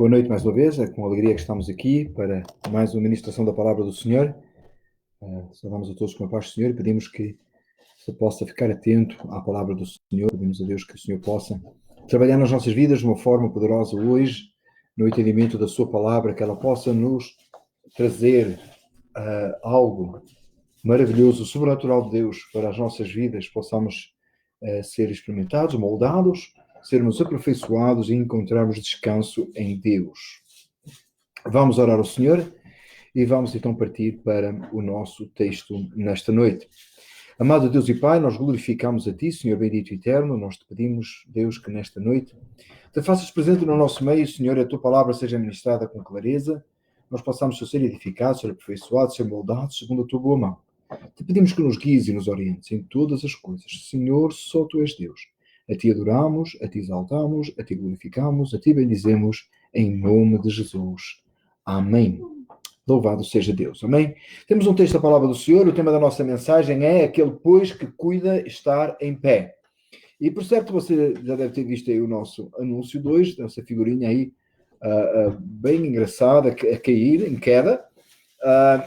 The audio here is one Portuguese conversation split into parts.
Boa noite mais uma vez, é com alegria que estamos aqui para mais uma ministração da Palavra do Senhor. Saudamos a todos com a paz do Senhor e pedimos que se possa ficar atento à Palavra do Senhor. Pedimos a Deus que o Senhor possa trabalhar nas nossas vidas de uma forma poderosa hoje, no entendimento da sua Palavra, que ela possa nos trazer algo maravilhoso, sobrenatural de Deus para as nossas vidas, possamos ser experimentados, moldados, sermos aperfeiçoados e encontrarmos descanso em Deus. Vamos orar ao Senhor e vamos então partir para o nosso texto nesta noite. Amado Deus e Pai, nós glorificamos a Ti, Senhor bendito e eterno. Nós te pedimos, Deus, que nesta noite te faças presente no nosso meio, Senhor, a Tua palavra seja ministrada com clareza, nós possamos ser edificados, ser aperfeiçoados, ser moldados segundo a Tua boa mão. Te pedimos que nos guies e nos orientes em todas as coisas. Senhor, só Tu és Deus. A Ti adoramos, a Ti exaltamos, a Ti glorificamos, a Ti bendizemos, em nome de Jesus. Amém. Louvado seja Deus. Amém? Temos um texto da Palavra do Senhor. O tema da nossa mensagem é aquele, pois, que cuida estar em pé. E, por certo, você já deve ter visto aí o nosso anúncio 2, essa figurinha aí, bem engraçada, a cair, em queda.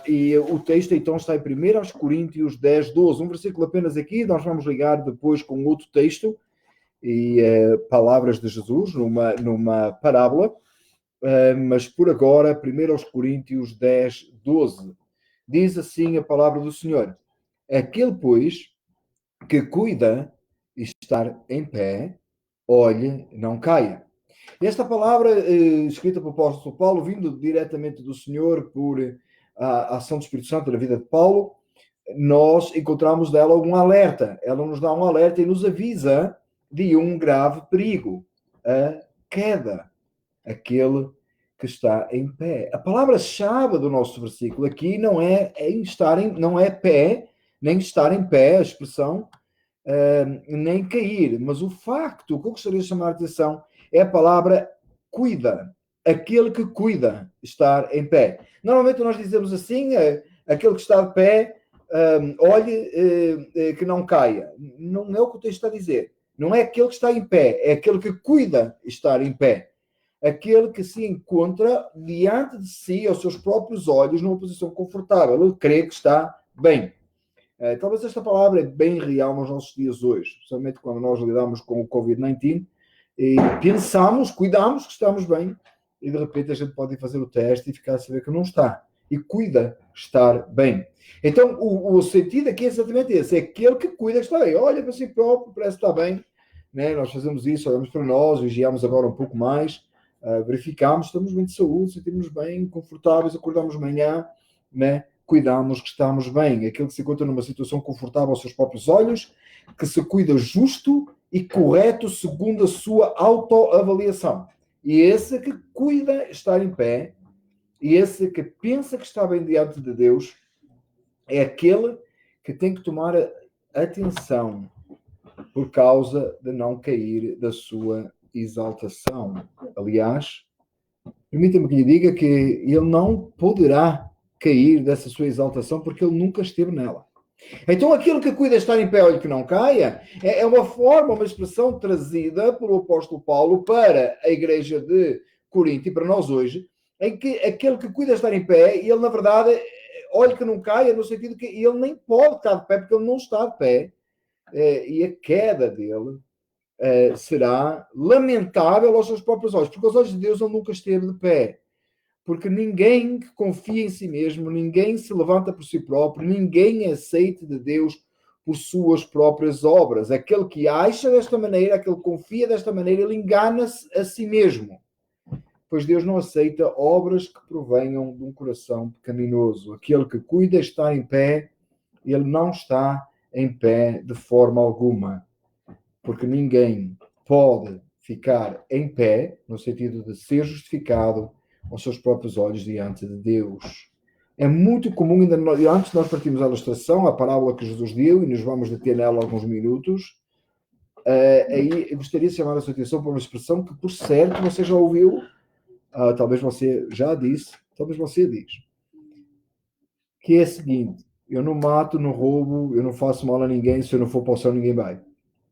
E o texto, então, está em 1 Coríntios 10, 12. Um versículo apenas aqui. Nós vamos ligar depois com outro texto e palavras de Jesus numa parábola. Mas por agora, 1 Coríntios 10, 12. Diz assim a palavra do Senhor: aquele, pois, que cuida estar em pé, olhe, não caia. E esta palavra, escrita pelo apóstolo Paulo, vindo diretamente do Senhor por a ação do Espírito Santo na vida de Paulo, nós encontramos dela um alerta. Ela nos dá um alerta e nos avisa de um grave perigo, a queda. Aquele que está em pé. A palavra-chave do nosso versículo aqui não é não é pé, nem estar em pé, a expressão, nem cair. Mas o facto, o que eu gostaria de chamar a atenção, é a palavra cuida. Aquele que cuida estar em pé. Normalmente nós dizemos assim, aquele que está de pé, olhe que não caia. Não é o que o texto está a dizer. Não é aquele que está em pé, é aquele que cuida estar em pé. Aquele que se encontra diante de si, aos seus próprios olhos, numa posição confortável. Ele crê que está bem. Talvez esta palavra é bem real nos nossos dias hoje, especialmente quando nós lidamos com o Covid-19 e pensamos, cuidamos que estamos bem e de repente a gente pode ir fazer o teste e ficar a saber que não está. E cuida estar bem. Então, o sentido aqui é exatamente esse. É aquele que cuida que está bem. Olha para si próprio, parece que está bem. Né? Nós fazemos isso, olhamos para nós, vigiamos agora um pouco mais, verificamos, estamos bem de saúde, sentimos bem, confortáveis, acordamos de manhã, né? Cuidamos que estamos bem. Aquele que se encontra numa situação confortável aos seus próprios olhos, que se cuida justo e correto segundo a sua autoavaliação. E esse que cuida estar em pé, e esse que pensa que está bem diante de Deus, é aquele que tem que tomar atenção por causa de não cair da sua exaltação. Aliás, permita-me que lhe diga que ele não poderá cair dessa sua exaltação porque ele nunca esteve nela. Então, aquilo que cuida estar em pé, olhe que não caia, é uma forma, uma expressão trazida pelo apóstolo Paulo para a igreja de Corinto e para nós hoje, em que aquele que cuida estar em pé, ele na verdade, olhe que não caia, no sentido que ele nem pode estar de pé, porque ele não está de pé, e a queda dele será lamentável aos seus próprios olhos, porque aos olhos de Deus ele nunca esteve de pé. Porque ninguém que confia em si mesmo, ninguém se levanta por si próprio, ninguém é aceite de Deus por suas próprias obras. Aquele que acha desta maneira, aquele que confia desta maneira, ele engana-se a si mesmo. Pois Deus não aceita obras que provenham de um coração pecaminoso. Aquele que cuida estar em pé, ele não está em pé de forma alguma. Porque ninguém pode ficar em pé, no sentido de ser justificado aos seus próprios olhos diante de Deus. É muito comum, ainda antes de nós partirmos a ilustração, a parábola que Jesus deu, e nos vamos deter nela alguns minutos, aí eu gostaria de chamar a sua atenção para uma expressão que, por certo, você já ouviu, talvez você já disse, talvez você diz, que é a seguinte: eu não mato, não roubo, eu não faço mal a ninguém, se eu não for para o céu ninguém vai.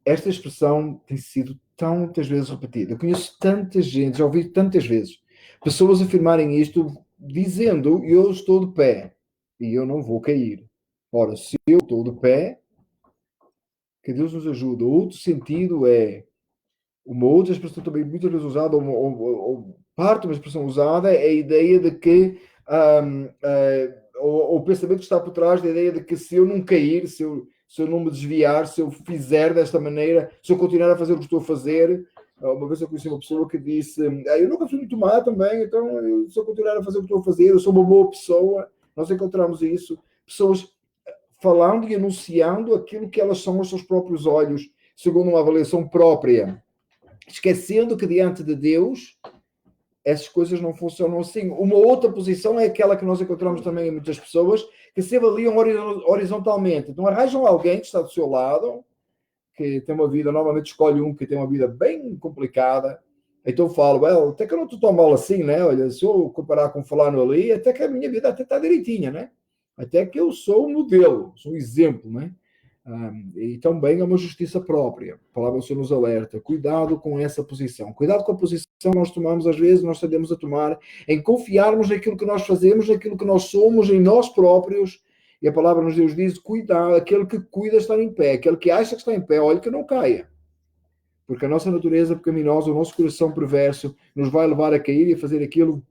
Esta expressão tem sido tantas vezes repetida. Eu conheço tanta gente, já ouvi tantas vezes, Pessoas afirmarem isto dizendo, eu estou de pé e eu não vou cair. Ora, se eu estou de pé, que Deus nos ajude. Outro sentido é, uma outra expressão também muitas vezes usada, ou parte de uma expressão usada, é a ideia de que, o pensamento que está por trás da ideia de que se eu não cair, se eu não me desviar, se eu fizer desta maneira, se eu continuar a fazer o que estou a fazer. Uma vez eu conheci uma pessoa que disse, eu nunca fui muito má também, então se eu continuar a fazer o que estou a fazer, eu sou uma boa pessoa. Nós encontramos isso, pessoas falando e anunciando aquilo que elas são aos seus próprios olhos, segundo uma avaliação própria, esquecendo que diante de Deus essas coisas não funcionam assim. Uma outra posição é aquela que nós encontramos também em muitas pessoas, que se avaliam horizontalmente. Então arranjam alguém que está do seu lado, que tem uma vida, normalmente escolhe um que tem uma vida bem complicada, então falo, até que eu não estou tão mal assim, né? Olha, se eu comparar com fulano ali, até que a minha vida até está direitinha, né? Até que eu sou um modelo, sou um exemplo, né? E também é uma justiça própria. A palavra do Senhor nos alerta. Cuidado com essa posição. Cuidado com a posição que nós tomamos, às vezes, nós tendemos a tomar em confiarmos naquilo que nós fazemos, naquilo que nós somos, em nós próprios. E a palavra nos Deus diz, cuidado, aquele que cuida estar em pé, aquele que acha que está em pé, olhe que não caia. Porque a nossa natureza pecaminosa, o nosso coração perverso, nos vai levar a cair e a fazer aquilo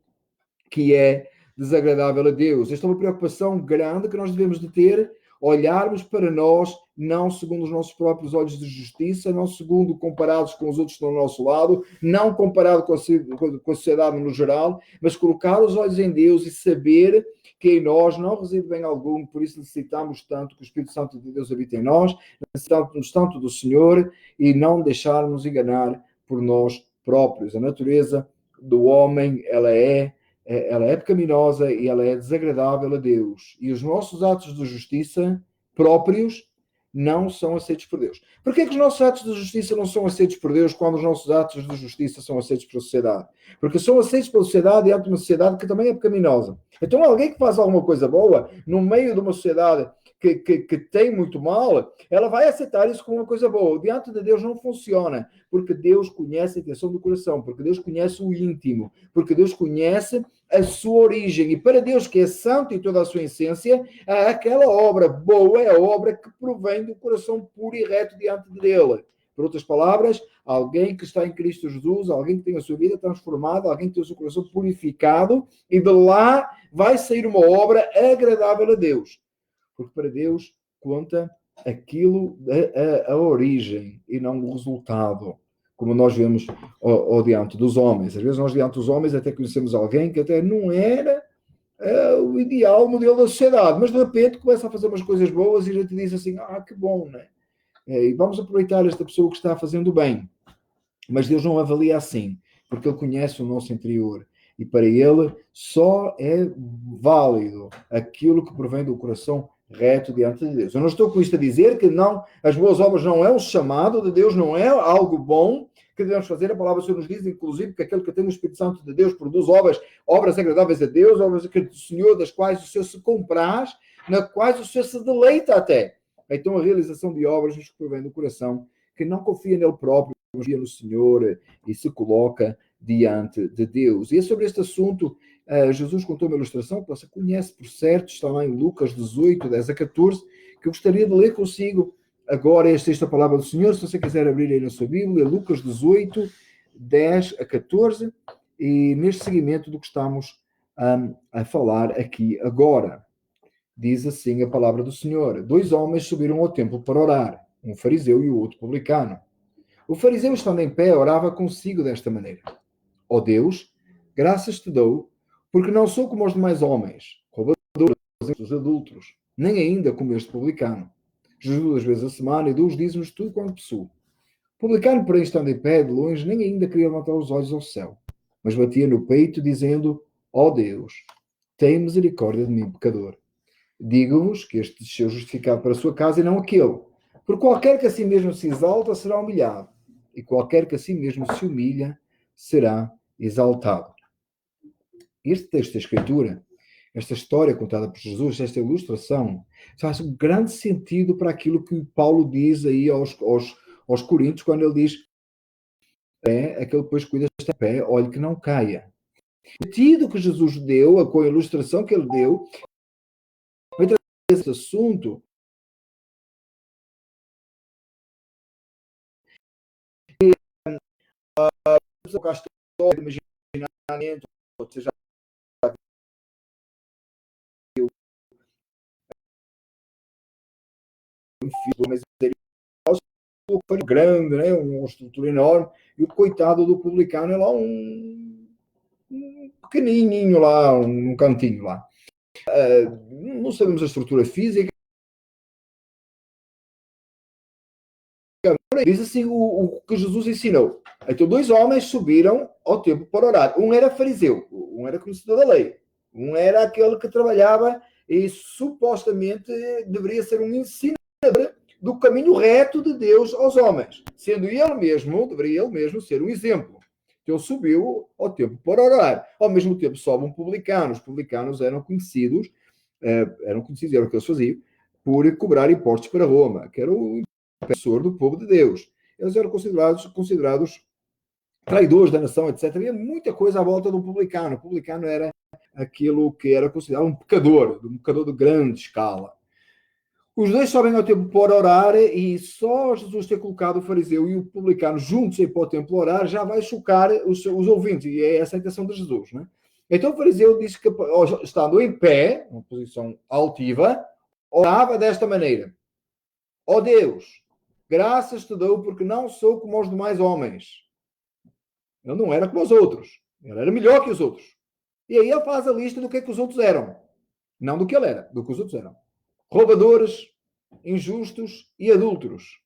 que é desagradável a Deus. Esta é uma preocupação grande que nós devemos de ter, olharmos para nós, não segundo os nossos próprios olhos de justiça, não segundo comparados com os outros que estão ao nosso lado, não comparado com a sociedade no geral, mas colocar os olhos em Deus e saber que em nós não reside bem algum, por isso necessitamos tanto que o Espírito Santo de Deus habite em nós, necessitamos tanto do Senhor e não deixarmos enganar por nós próprios. A natureza do homem, ela é pecaminosa e ela é desagradável a Deus. E os nossos atos de justiça próprios não são aceitos por Deus. Por que os nossos atos de justiça não são aceitos por Deus quando os nossos atos de justiça são aceitos pela sociedade? Porque são aceitos pela sociedade diante de uma sociedade que também é pecaminosa. Então alguém que faz alguma coisa boa, no meio de uma sociedade que tem muito mal, ela vai aceitar isso como uma coisa boa. Diante de Deus não funciona, porque Deus conhece a intenção do coração, porque Deus conhece o íntimo, porque Deus conhece a sua origem. E para Deus, que é santo em toda a sua essência, aquela obra boa é a obra que provém do coração puro e reto diante dele. Por outras palavras, alguém que está em Cristo Jesus, alguém que tem a sua vida transformada, alguém que tem o seu coração purificado, e de lá vai sair uma obra agradável a Deus. Porque para Deus conta aquilo, a origem e não o resultado, como nós vemos diante dos homens. Às vezes nós diante dos homens até conhecemos alguém que até não era o ideal, o modelo da sociedade, mas de repente começa a fazer umas coisas boas e a gente diz assim, que bom, né? E vamos aproveitar esta pessoa que está fazendo bem. Mas Deus não avalia assim, porque Ele conhece o nosso interior. E para Ele só é válido aquilo que provém do coração reto diante de Deus. Eu não estou com isto a dizer que não, as boas obras não é um chamado de Deus, não é algo bom que devemos fazer. A palavra do Senhor nos diz, inclusive, que aquele que tem o Espírito Santo de Deus produz obras agradáveis a Deus, obras do Senhor, das quais o Senhor se compraz, nas quais o Senhor se deleita até. Então a realização de obras nos provém do coração, que não confia nele próprio, confia no Senhor e se coloca diante de Deus. E é sobre este assunto, Jesus contou uma ilustração que você conhece por certo, está lá em Lucas 18, 10 a 14, que eu gostaria de ler consigo agora esta palavra do Senhor, se você quiser abrir aí na sua Bíblia, Lucas 18, 10 a 14, e neste seguimento do que estamos a falar aqui agora. Diz assim a palavra do Senhor: 2 homens subiram ao templo para orar, um fariseu e o outro publicano. O fariseu, estando em pé, orava consigo desta maneira: ó Deus, graças te dou, porque não sou como os demais homens, roubadores, os adúlteros, nem ainda como este publicano. Jejuo 2 vezes a semana e dou os dízimos tudo quanto possuo. O publicano, porém, estando em pé, de longe, nem ainda queria levantar os olhos ao céu, mas batia no peito, dizendo: ó Deus, tem misericórdia de mim, pecador. Digo-vos que este desceu justificado para a sua casa e não aquele. Por qualquer que a si mesmo se exalta, será humilhado. E qualquer que a si mesmo se humilha, será exaltado. Este texto da Escritura, esta história contada por Jesus, esta ilustração, faz um grande sentido para aquilo que Paulo diz aí aos Coríntios, quando ele diz: aquele que depois cuida deste pé, olhe que não caia. O sentido que Jesus deu, com a ilustração que ele deu, esse assunto, imaginamento, ou seja, mas ele grande, né? Uma estrutura enorme, e o coitado do publicano é lá um pequenininho lá, um cantinho lá. Não sabemos a estrutura física. Diz assim o que Jesus ensinou. Então, dois homens subiram ao templo para orar. Um era fariseu, um era conhecedor da lei. Um era aquele que trabalhava e supostamente deveria ser um ensinador do caminho reto de Deus aos homens. Sendo ele mesmo, deveria ele mesmo ser um exemplo. Então, ele subiu ao templo para orar. Ao mesmo tempo, sobe um publicano. Os publicanos eram conhecidos, era o que eles faziam, por cobrar impostos para Roma, que era o defensor do povo de Deus. Eles eram considerados traidores da nação, etc. Havia muita coisa à volta do publicano. O publicano era aquilo que era considerado um pecador de grande escala. Os dois sobem ao templo para orar e só Jesus ter colocado o fariseu e o publicano juntos aí para o templo orar já vai chocar os ouvintes, e é essa a intenção de Jesus, não é? Então o fariseu diz que, estando em pé, uma posição altiva, orava desta maneira: ó Deus, graças te dou porque não sou como os demais homens. Ele não era como os outros. Ele era melhor que os outros. E aí ele faz a lista do que é que os outros eram. Não do que ele era, do que os outros eram. Roubadores, injustos e adúlteros.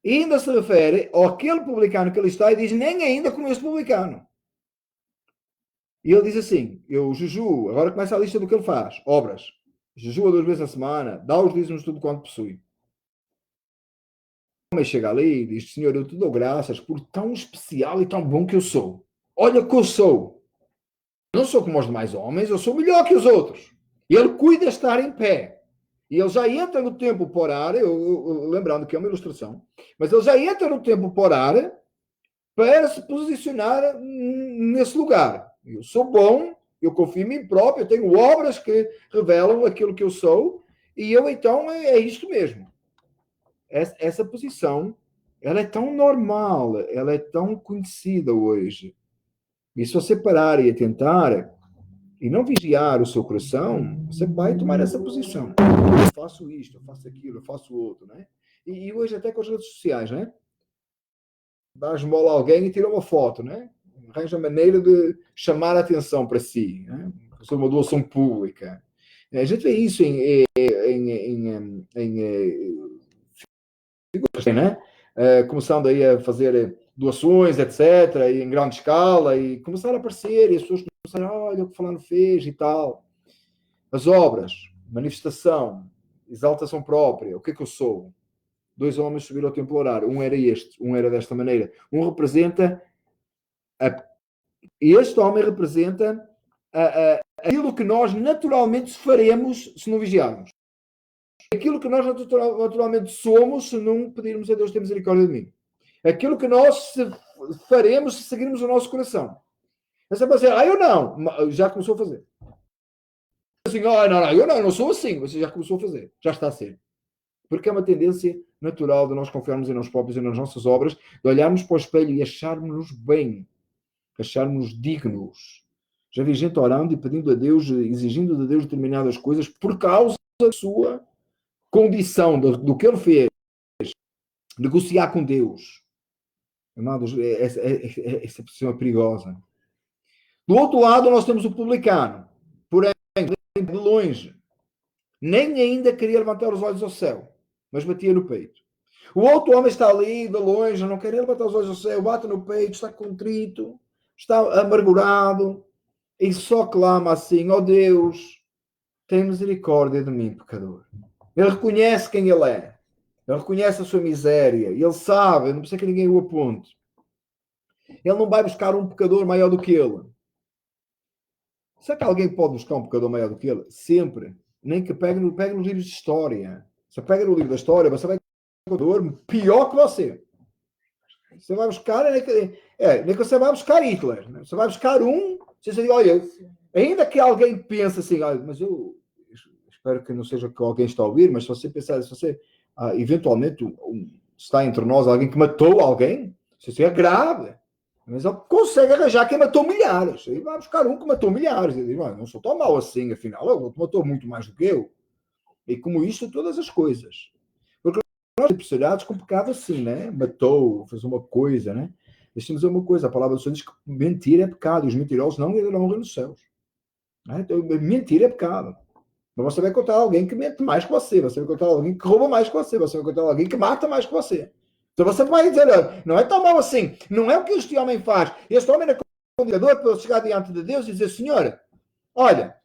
E ainda se refere àquele publicano que ele está e diz: nem ainda como este publicano. E ele diz assim: eu jejuo, agora começa a lista do que ele faz: obras. Jejua 2 vezes a semana, dá os dízimos tudo quanto possui. O homem chega ali e diz: Senhor, eu te dou graças por tão especial e tão bom que eu sou. Olha que eu sou. Não sou como os demais homens, eu sou melhor que os outros. E ele cuida de estar em pé. E ele já entra no templo para orar, lembrando que é uma ilustração, mas ele já entra no templo para orar para se posicionar nesse lugar. Eu sou bom, eu confio em mim próprio, eu tenho obras que revelam aquilo que eu sou, e eu então é isto mesmo. Essa posição, ela é tão normal, ela é tão conhecida hoje. E se você parar e tentar e não vigiar o seu coração, você vai tomar essa posição. Eu faço isto, eu faço aquilo, eu faço outro, né? E hoje até com as redes sociais, né? Dá esmola a alguém e tira uma foto, né? Arranja maneira de chamar a atenção para si, né? Fazer uma doação pública. A gente vê isso né? Começando aí a fazer doações, etc., e em grande escala, e começaram a aparecer, e as pessoas começaram: olha o que fulano fez e tal. As obras, manifestação, exaltação própria, o que é que eu sou? 2 homens subiram ao templo orar, um era este, um era desta maneira. Um representa, este homem representa aquilo que nós naturalmente faremos se não vigiarmos. Aquilo que nós naturalmente somos se não pedirmos a Deus ter misericórdia de mim. Aquilo que nós faremos se seguirmos o nosso coração. É sempre assim: eu não. Já começou a fazer. Assim: eu não sou assim. Você já começou a fazer. Já está a ser. Porque é uma tendência natural de nós confiarmos em nós próprios e nas nossas obras, de olharmos para o espelho e acharmos-nos bem, acharmos-nos dignos. Já vi gente orando e pedindo a Deus, exigindo de Deus determinadas coisas por causa da sua condição, do que ele fez. Negociar com Deus. Amados, essa pessoa é perigosa. Do outro lado, nós temos o publicano. Porém, de longe, nem ainda queria levantar os olhos ao céu, mas batia no peito. O outro homem está ali, de longe, não quer levantar os olhos ao céu, bate no peito, está contrito, está amargurado, e só clama assim: ó Deus, tem misericórdia de mim, pecador. Ele reconhece quem ele é. Ele reconhece a sua miséria. Ele sabe, não precisa que ninguém o aponte. Ele não vai buscar um pecador maior do que ele. Será que alguém pode buscar um pecador maior do que ele? Sempre. Nem que pegue nos livros de história. Se pega no livro da história, você vai encontrar um pecador pior que você. Você vai buscar, Nem que você vai buscar Hitler. Né? Você vai buscar você diz, olha, ainda que alguém pense assim, olha, mas eu espero que não seja que alguém está a ouvir, mas se você pensar, se você eventualmente está entre nós alguém que matou alguém, isso é grave. Mas ele consegue arranjar quem matou milhares. E vai buscar que matou milhares. Ele diz, não sou tão mau assim, afinal, ele matou muito mais do que eu. E como isto, todas as coisas. Porque nós somos impressionados com pecado assim, né? Matou, fez uma coisa, né? Deixa-me dizer uma coisa, a palavra do Senhor diz que mentira é pecado, e os mentirosos não irão nos céus. Né? Então, mentira é pecado. Mas você vai encontrar alguém que mente mais que você vai encontrar alguém que rouba mais que você vai encontrar alguém que mata mais que você. Então você vai dizer, não é tão mal assim, não é o que este homem faz. Este homem é condenador para chegar diante de Deus e dizer, Senhor, olha,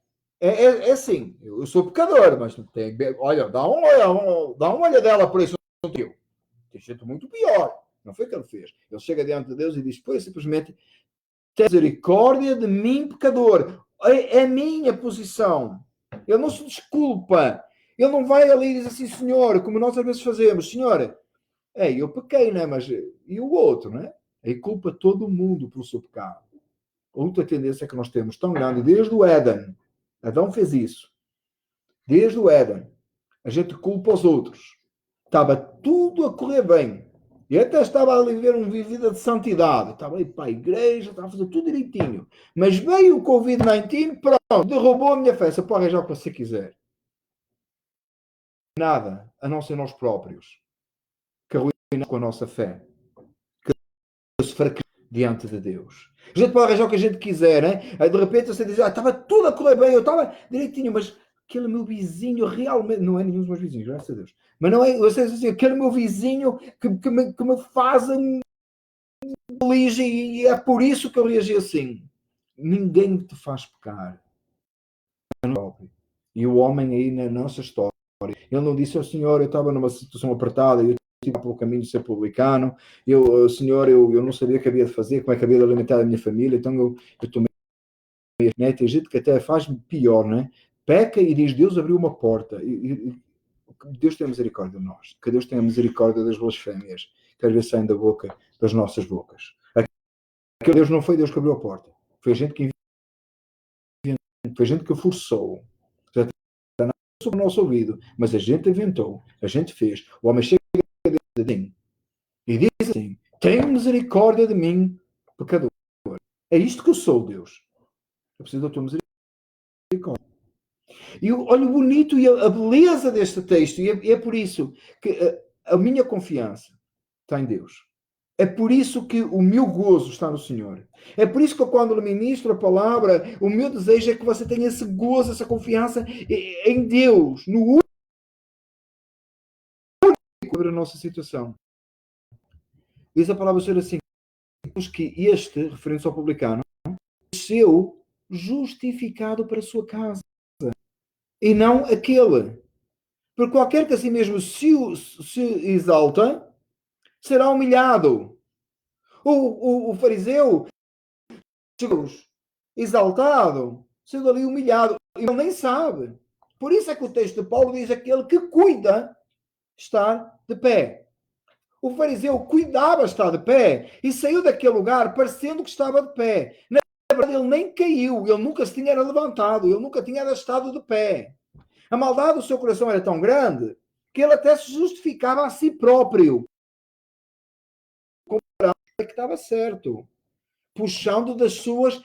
é assim, eu sou pecador, mas tem, olha, dá uma olhadela por isso. Tem gente muito pior. Não foi o que ele fez. Ele chega diante de Deus e diz, pois simplesmente, tem misericórdia de mim, pecador. É a minha posição. Ele não se desculpa. Ele não vai ali e diz assim, Senhor, como nós às vezes fazemos, Senhor, eu pequei, né? Mas e o outro, né? Aí culpa todo mundo pelo seu pecado. Outra tendência que nós temos tão grande, desde o Éden. Adão fez isso. Desde o Éden. A gente culpa os outros. Estava tudo a correr bem. E até estava a viver uma vida de santidade. Estava a ir para a igreja, estava a fazer tudo direitinho. Mas veio o Covid-19, pronto, derrubou a minha fé. Você pode arranjar o que você quiser. Nada, a não ser nós próprios. Que arruinamos com a nossa fé. Que se fraqueja diante de Deus. A gente pode arranjar o que a gente quiser, né? Aí de repente você diz, estava tudo a correr bem, eu estava direitinho, mas aquele meu vizinho realmente, não é nenhum dos meus vizinhos, graças a Deus, mas não é, você diz assim, aquele meu vizinho que me faz feliz e é por isso que eu reagi assim. Ninguém te faz pecar. E o homem aí na nossa história, ele não disse ao Senhor, eu estava numa situação apertada, eu estive pelo caminho de ser publicano, Senhor, eu não sabia o que havia de fazer, como é que havia de alimentar a minha família, então eu tomei, né? Tem gente que até faz pior, né? Peca e diz, Deus abriu uma porta. Deus tem misericórdia de nós. Que Deus tenha misericórdia das blasfémias que às vezes saem da boca, das nossas bocas. Aquele Deus não foi Deus que abriu a porta. Foi a gente que inventou. Foi a gente que forçou. Já está sobre o nosso ouvido. Mas a gente inventou. A gente fez. O homem chega de mim e diz assim, tem misericórdia de mim, pecador. É isto que eu sou, Deus. Eu preciso da tua misericórdia. E olha o bonito e a beleza deste texto, e é por isso que a minha confiança está em Deus. É por isso que o meu gozo está no Senhor. É por isso que quando eu ministro a palavra, o meu desejo é que você tenha esse gozo, essa confiança em Deus, no único sobre a nossa situação. Diz a palavra do Senhor assim, que este, referente ao publicano, seu justificado para a sua casa, e não aquele. Porque qualquer que assim mesmo se exalta, será humilhado. O fariseu, exaltado, sendo ali humilhado, ele nem sabe. Por isso é que o texto de Paulo diz aquele que cuida estar de pé. O fariseu cuidava estar de pé e saiu daquele lugar parecendo que estava de pé. Na verdade, ele nem caiu, ele nunca se tinha levantado, ele nunca tinha estado de pé. A maldade do seu coração era tão grande que ele até se justificava a si próprio. Que estava certo. Puxando das suas...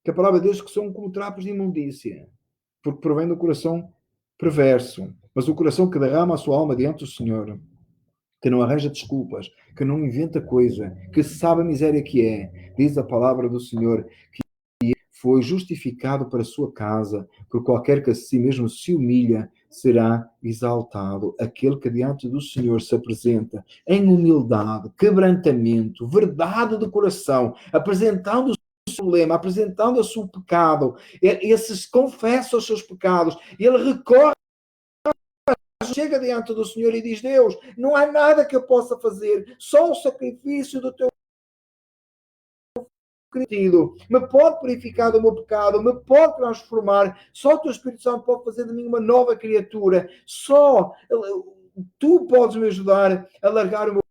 Que a palavra de Deus que são como trapos de imundícia. Porque provém do coração perverso. Mas o coração que derrama a sua alma diante do Senhor, que não arranja desculpas, que não inventa coisa, que sabe a miséria que é, diz a palavra do Senhor, que foi justificado para a sua casa, por qualquer que a si mesmo se humilha, será exaltado. Aquele que diante do Senhor se apresenta em humildade, quebrantamento, verdade do coração, apresentando o seu problema, apresentando o seu pecado, esses confessa os seus pecados, ele recorre, chega diante do Senhor e diz, Deus, não há nada que eu possa fazer, só o sacrifício do teu querido, me pode purificar do meu pecado, me pode transformar, só o teu Espírito Santo pode fazer de mim uma nova criatura, só tu podes me ajudar a largar o meu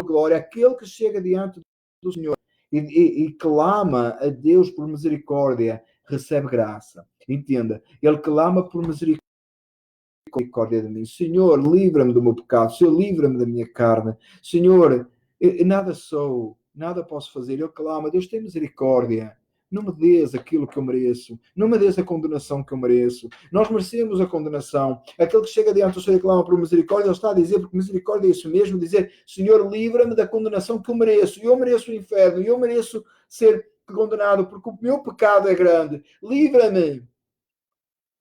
glória, aquele que chega diante do Senhor e clama a Deus por misericórdia, recebe graça. Entenda, ele clama por misericórdia de mim. Senhor, livra-me do meu pecado. Senhor, livra-me da minha carne. Senhor, nada sou, nada posso fazer. Ele clama, Deus tem misericórdia. Não me dês aquilo que eu mereço. Não me dês a condenação que eu mereço. Nós merecemos a condenação. Aquele que chega diante do Senhor e clama por misericórdia, ele está a dizer, porque misericórdia é isso mesmo, dizer, Senhor, livra-me da condenação que eu mereço. Eu mereço o inferno. Eu mereço ser condenado, porque o meu pecado é grande. Livra-me.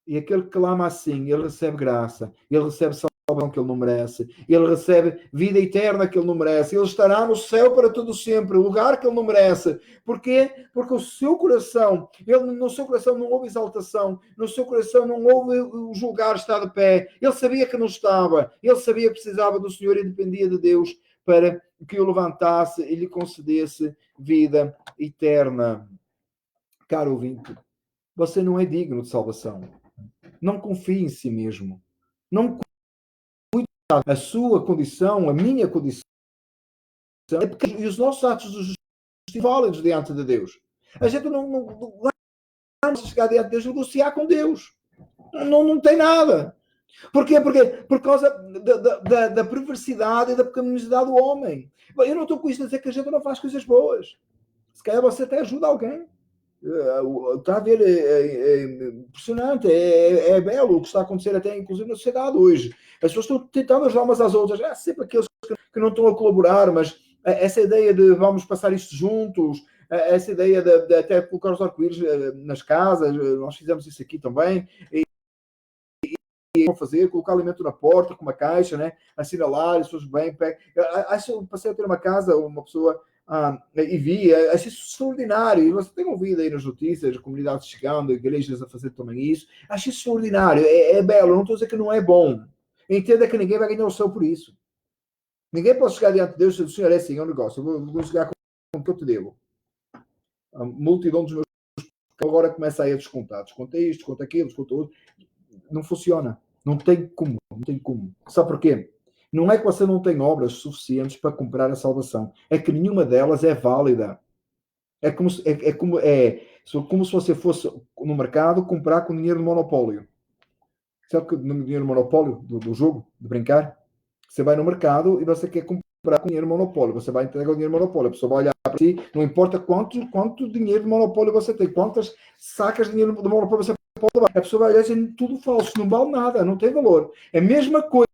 E aquele que clama assim, ele recebe graça, ele recebe salvação que ele não merece, ele recebe vida eterna que ele não merece, ele estará no céu para todo sempre, o lugar que ele não merece. Porquê? Porque o seu coração, no seu coração não houve exaltação, no seu coração não houve o julgar estar de pé, ele sabia que não estava, ele sabia que precisava do Senhor e dependia de Deus para que o levantasse e lhe concedesse vida eterna. Caro ouvinte, você não é digno de salvação. Não confie em si mesmo. Não cuide a sua condição, a minha condição. E os nossos atos de justiça são válidos diante de Deus. A gente não vamos chegar diante de Deus e negociar com Deus. Não tem nada. Porquê? Por causa da perversidade e da pecaminosidade do homem. Eu não estou com isto a dizer que a gente não faz coisas boas. Se calhar você até ajuda alguém. Está a ver, é impressionante, é belo o que está a acontecer até inclusive na sociedade hoje. As pessoas estão tentando ajudar umas às outras. Há sempre aqueles que não estão a colaborar, mas essa ideia de vamos passar isto juntos, essa ideia de até colocar os arco-íris nas casas, nós fizemos isso aqui também, e fazer, colocar alimento na porta com uma caixa, né? Assinalar, as pessoas bem, passei a ter uma casa, uma pessoa e via, achei isso extraordinário, e você tem ouvido aí nas notícias, comunidades chegando, igrejas a fazer também isso, achei isso extraordinário, é belo, não estou a dizer que não é bom, entenda que ninguém vai ganhar o céu por isso, ninguém pode chegar diante de Deus e dizer, Senhor, é assim, é um negócio, eu vou chegar com o que eu te devo, a multidão dos meus agora começa aí a descontar, desconta isto, desconta aquilo, desconta outro, não funciona, não tem como, sabe porquê? Não é que você não tem obras suficientes para comprar a salvação. É que nenhuma delas é válida. É como se você fosse no mercado comprar com dinheiro do monopólio. Sabe que no dinheiro do monopólio, do jogo, de brincar? Você vai no mercado e você quer comprar com dinheiro do monopólio. Você vai entregar o dinheiro do monopólio. A pessoa vai olhar para si, não importa quanto dinheiro do monopólio você tem, quantas sacas de dinheiro do monopólio você pode levar. A pessoa vai olhar e dizer, tudo falso, não vale nada, não tem valor. É a mesma coisa.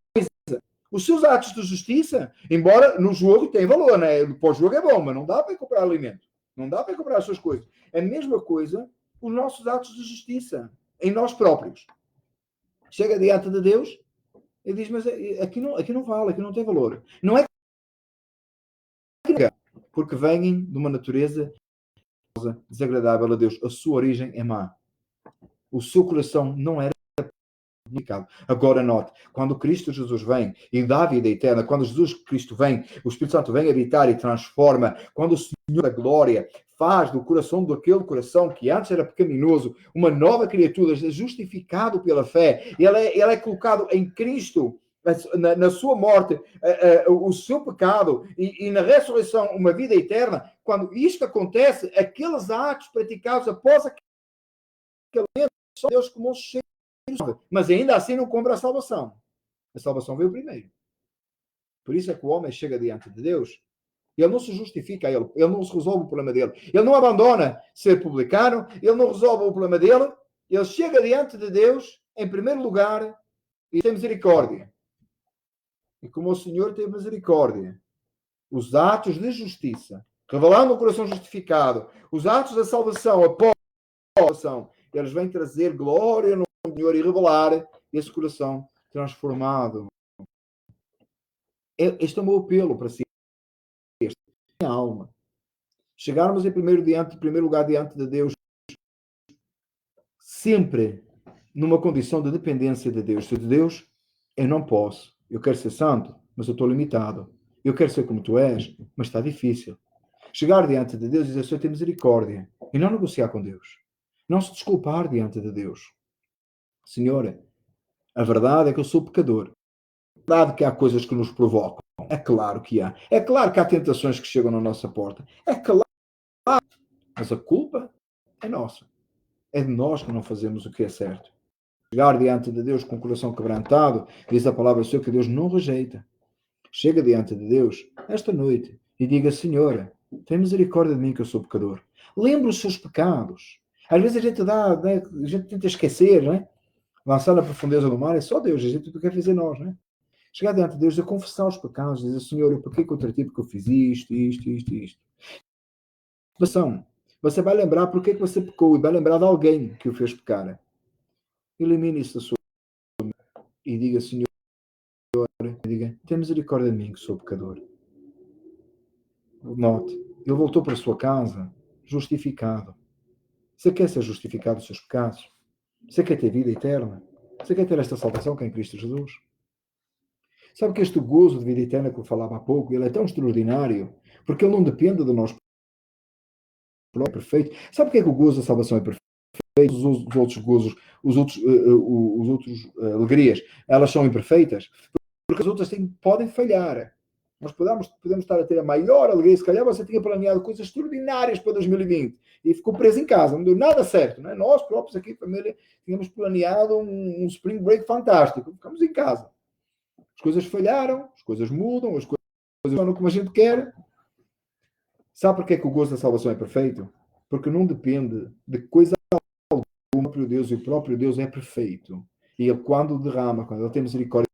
Os seus atos de justiça, embora no jogo tem valor, né? Pós-jogo é bom, mas não dá para comprar alimento. Não dá para comprar as suas coisas. É a mesma coisa os nossos atos de justiça em nós próprios. Chega diante de Deus e diz, mas aqui não vale, aqui não tem valor. Não é porque vêm de uma natureza desagradável a Deus. A sua origem é má. O seu coração não era. Agora note, quando Cristo Jesus vem e dá a vida eterna, quando Jesus Cristo vem, o Espírito Santo vem habitar e transforma, quando o Senhor da glória faz do coração daquele coração que antes era pecaminoso, uma nova criatura, justificado pela fé, ele é colocado em Cristo, na sua morte, o seu pecado e na ressurreição uma vida eterna. Quando isto acontece, aqueles atos praticados após aquele momento, só Deus como um cheiro. Mas ainda assim não compra a salvação. A salvação veio primeiro. Por isso é que o homem chega diante de Deus e ele não se justifica a ele não se resolve o problema dele. Ele não abandona ser publicano, ele não resolve o problema dele, ele chega diante de Deus, em primeiro lugar, e tem misericórdia. E como o Senhor teve misericórdia, os atos de justiça, revelando o coração justificado, os atos da salvação, após a salvação, eles vêm trazer glória no Senhor e revelar esse coração transformado. Este é o meu apelo para si. A alma. Chegarmos em primeiro lugar diante de Deus, sempre numa condição de dependência de Deus. Se de Deus, eu não posso. Eu quero ser santo, mas eu estou limitado. Eu quero ser como tu és, mas está difícil. Chegar diante de Deus e dizer, Senhor, tem misericórdia. E não negociar com Deus. Não se desculpar diante de Deus. Senhor, a verdade é que eu sou pecador. A verdade é que há coisas que nos provocam. É claro que há. É claro que há tentações que chegam na nossa porta. É claro. Mas a culpa é nossa. É de nós que não fazemos o que é certo. Chegar diante de Deus com o coração quebrantado, diz a palavra do Senhor que Deus não rejeita. Chega diante de Deus esta noite e diga: Senhor, tem misericórdia de mim que eu sou pecador. Lembra os seus pecados. Às vezes a gente a gente tenta esquecer, não é? Lançar na profundeza do mar é só Deus, a gente não quer fazer nós, não é? Chegar diante de Deus a confessar os pecados, dizer: Senhor, eu pequei contra ti porque eu fiz isto. Você vai lembrar porque que você pecou e vai lembrar de alguém que o fez pecar. Elimine isso da sua e diga: Senhor, diga, tem misericórdia de mim que sou pecador. Note, ele voltou para a sua casa justificado. Você quer ser justificado dos seus pecados? Você quer ter vida eterna? Você quer ter esta salvação que é em Cristo Jesus? Sabe que este gozo de vida eterna que eu falava há pouco, ele é tão extraordinário, porque ele não depende de nós perfeito. Sabe porque é que o gozo da salvação é perfeito? Os outros gozos, os outros alegrias, elas são imperfeitas, porque as outras podem falhar. Nós podemos estar a ter a maior alegria. Se calhar você tinha planeado coisas extraordinárias para 2020 e ficou preso em casa, não deu nada certo. Não é? Nós próprios aqui, família, tínhamos planeado um spring break fantástico. Ficamos em casa. As coisas falharam, as coisas mudam, as coisas não como a gente quer. Sabe porquê que o gozo da salvação é perfeito? Porque não depende de coisa alguma. O próprio Deus, e o próprio Deus é perfeito. E ele, quando derrama, quando ele tem misericórdia,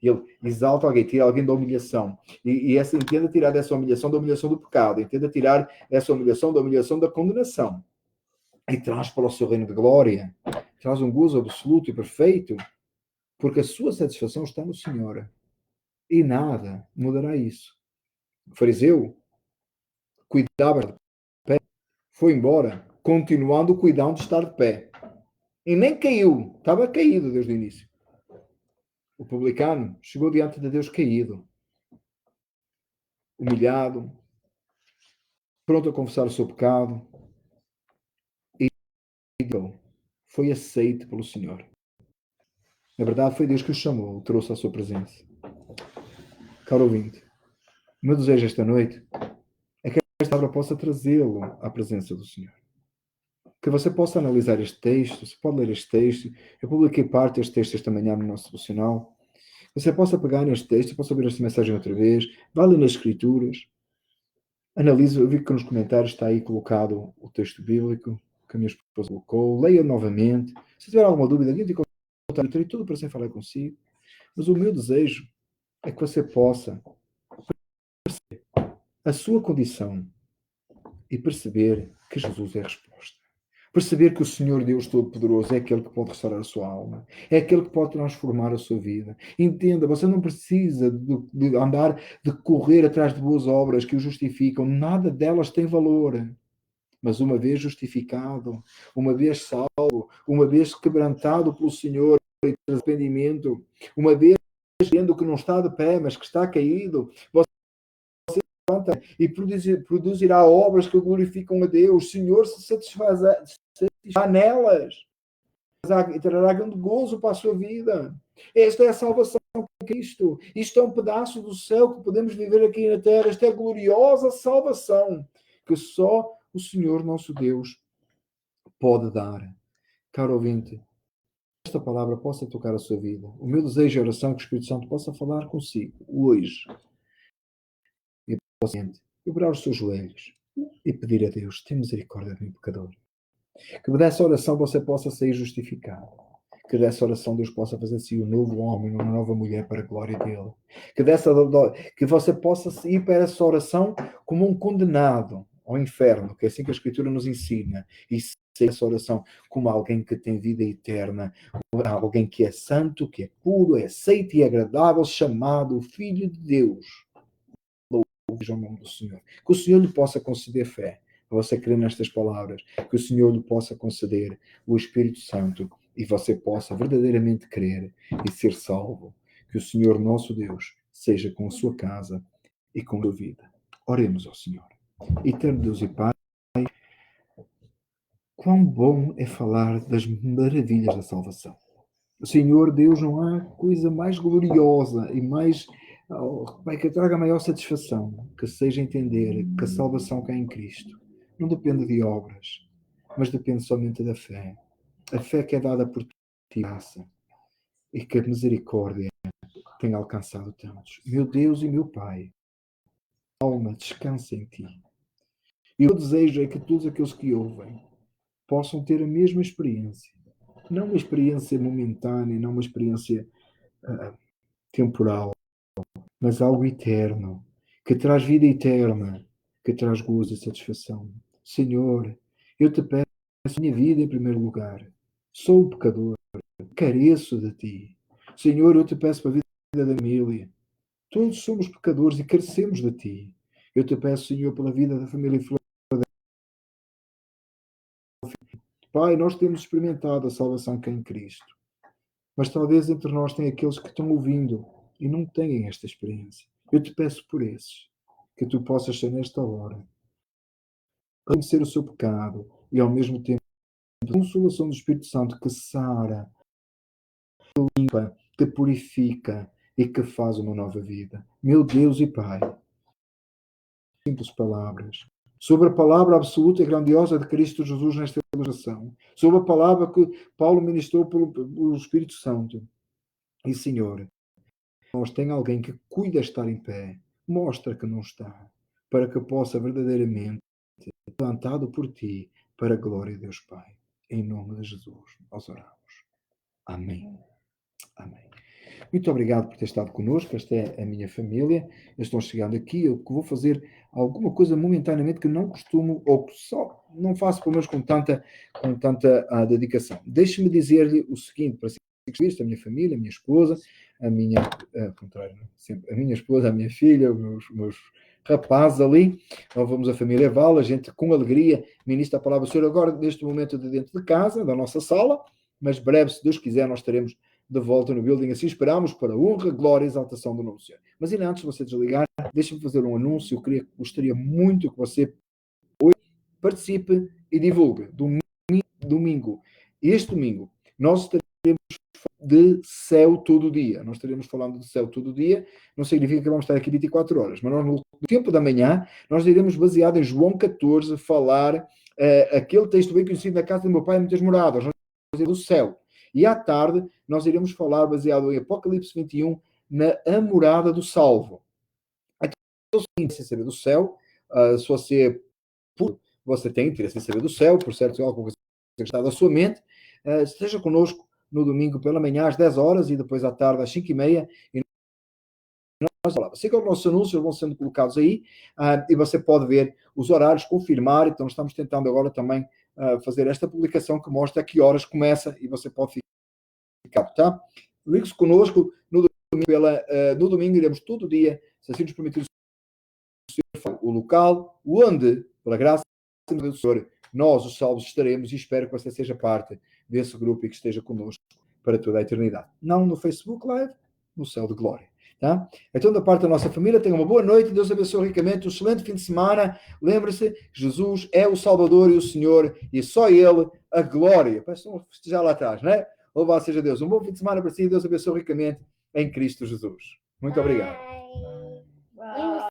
ele exalta alguém, tira alguém da humilhação. E essa, entenda tirar dessa humilhação da humilhação do pecado. Entenda tirar essa humilhação da humilhação da condenação. E traz para o seu reino de glória. Traz um gozo absoluto e perfeito. Porque a sua satisfação está no Senhor. E nada mudará isso. O fariseu cuidava de pé, foi embora, continuando cuidando de estar de pé. E nem caiu. Estava caído desde o início. O publicano chegou diante de Deus caído, humilhado, pronto a confessar o seu pecado, e foi aceito pelo Senhor. Na verdade, foi Deus que o chamou, o trouxe à sua presença. Caro ouvinte, o meu desejo esta noite é que esta palavra possa trazê-lo à presença do Senhor. Que você possa analisar este texto, você pode ler este texto. Eu publiquei parte deste texto esta manhã no nosso devocional. Você possa pegar neste texto, possa ouvir esta mensagem outra vez, vá ler nas Escrituras, analise, eu vi que nos comentários está aí colocado o texto bíblico que a minha esposa colocou, leia novamente. Se tiver alguma dúvida, eu terei tudo para falar consigo. Mas o meu desejo é que você possa perceber a sua condição e perceber que Jesus é a resposta. Perceber que o Senhor Deus Todo-Poderoso é aquele que pode restaurar a sua alma, é aquele que pode transformar a sua vida. Entenda, você não precisa de andar, de correr atrás de boas obras que o justificam, nada delas tem valor. Mas uma vez justificado, uma vez salvo, uma vez quebrantado pelo Senhor, arrependimento, uma vez vendo que não está de pé, mas que está caído, você levanta e produzirá obras que glorificam a Deus. O Senhor se satisfará nelas e trará grande gozo para a sua vida. Esta é a salvação de Cristo. Isto é um pedaço do céu que podemos viver aqui na terra. Esta é a gloriosa salvação que só o Senhor nosso Deus pode dar. Caro ouvinte, esta palavra possa tocar a sua vida. O meu desejo e oração é que o Espírito Santo possa falar consigo hoje. E possa dobrar os seus joelhos e pedir a Deus: tem misericórdia de mim, pecador. Que dessa oração você possa sair justificado. Que dessa oração Deus possa fazer assim um novo homem, uma nova mulher para a glória dele. Que você possa ir para essa oração como um condenado ao inferno, que é assim que a Escritura nos ensina, e ser essa oração como alguém que tem vida eterna, alguém que é santo, que é puro, é aceito e agradável, chamado Filho de Deus. Louvado o nome do Senhor. Que o Senhor lhe possa conceder fé, para você crer nestas palavras, que o Senhor lhe possa conceder o Espírito Santo e você possa verdadeiramente crer e ser salvo. Que o Senhor nosso Deus seja com a sua casa e com a sua vida. Oremos ao Senhor. Eterno Deus e Pai, quão bom é falar das maravilhas da salvação. Senhor Deus, não há coisa mais gloriosa e mais Pai, que traga maior satisfação, que seja entender que a salvação que há em Cristo não depende de obras, mas depende somente da fé. A fé que é dada por ti, graça, e que a misericórdia tem alcançado tantos. Meu Deus e meu Pai, alma, descansa em ti. E o meu desejo é que todos aqueles que ouvem possam ter a mesma experiência. Não uma experiência momentânea, não uma experiência temporal, mas algo eterno, que traz vida eterna, que traz gozo e satisfação. Senhor, eu te peço a minha vida em primeiro lugar. Sou um pecador, careço de ti. Senhor, eu te peço para a vida da família. Todos somos pecadores e carecemos de ti. Eu te peço, Senhor, pela vida da família Flor. Pai, nós temos experimentado a salvação que é em Cristo. Mas talvez entre nós tem aqueles que estão ouvindo e não têm esta experiência. Eu te peço por esses, que tu possas ser nesta hora, reconhecer o seu pecado e ao mesmo tempo a consolação do Espírito Santo que sara, que limpa, que purifica e que faz uma nova vida. Meu Deus e Pai, simples palavras, sobre a palavra absoluta e grandiosa de Cristo Jesus nesta ilustração, sobre a palavra que Paulo ministrou pelo Espírito Santo. E, Senhor, nós tem alguém que cuida de estar em pé, mostra que não está, para que possa verdadeiramente ser plantado por ti, para a glória de Deus Pai. Em nome de Jesus, nós oramos. Amém. Amém. Muito obrigado por ter estado connosco. Esta é a minha família. Eu estou chegando aqui. Eu vou fazer alguma coisa momentaneamente que não costumo, ou que só não faço, pelo menos com tanta dedicação. Deixe-me dizer-lhe o seguinte, para ser visto, a minha família, a minha esposa, a minha, contrário, sempre, a minha esposa, a minha filha, os meus rapazes ali, nós vamos a família Val, a gente com alegria ministra a palavra do Senhor agora, neste momento de dentro de casa, da nossa sala, mas breve, se Deus quiser, nós estaremos de volta no building, assim esperamos para a honra, glória e exaltação do nome do Senhor. Mas ainda antes de você desligar, deixe-me fazer um anúncio. Eu gostaria muito que você hoje participe e divulgue. Domingo, este domingo, nós estaremos de céu todo dia. Nós estaremos falando de céu todo dia. Não significa que vamos estar aqui 24 horas, mas nós, no tempo da manhã, nós iremos, baseado em João 14, falar aquele texto bem conhecido: na casa do meu pai há muitas moradas. Nós vamos do céu. E à tarde, nós iremos falar, baseado em Apocalipse 21, na a morada do salvo. Então, se saber do céu, se você tem interesse em saber do céu, por certo, alguma coisa que está da sua mente, esteja connosco no domingo pela manhã às 10 horas e depois à tarde às 5h30. E nós falamos. Siga os nossos anúncios, vão sendo colocados aí, e você pode ver os horários, confirmar. Então, estamos tentando agora também fazer esta publicação que mostra a que horas começa e você pode ficar, tá? Ligue-se conosco no domingo, iremos todo dia, se assim nos permitir o local, onde, pela graça do Senhor, nós, os salvos, estaremos, e espero que você seja parte desse grupo e que esteja connosco para toda a eternidade. Não no Facebook Live, no céu de glória. Tá? Então, da parte da nossa família, tenha uma boa noite, Deus abençoe ricamente, um excelente fim de semana. Lembre-se, Jesus é o Salvador e o Senhor, e só Ele a glória. Parece um festejar lá atrás, não é? Louvado seja Deus. Um bom fim de semana para si, Deus abençoe ricamente em Cristo Jesus. Muito obrigado.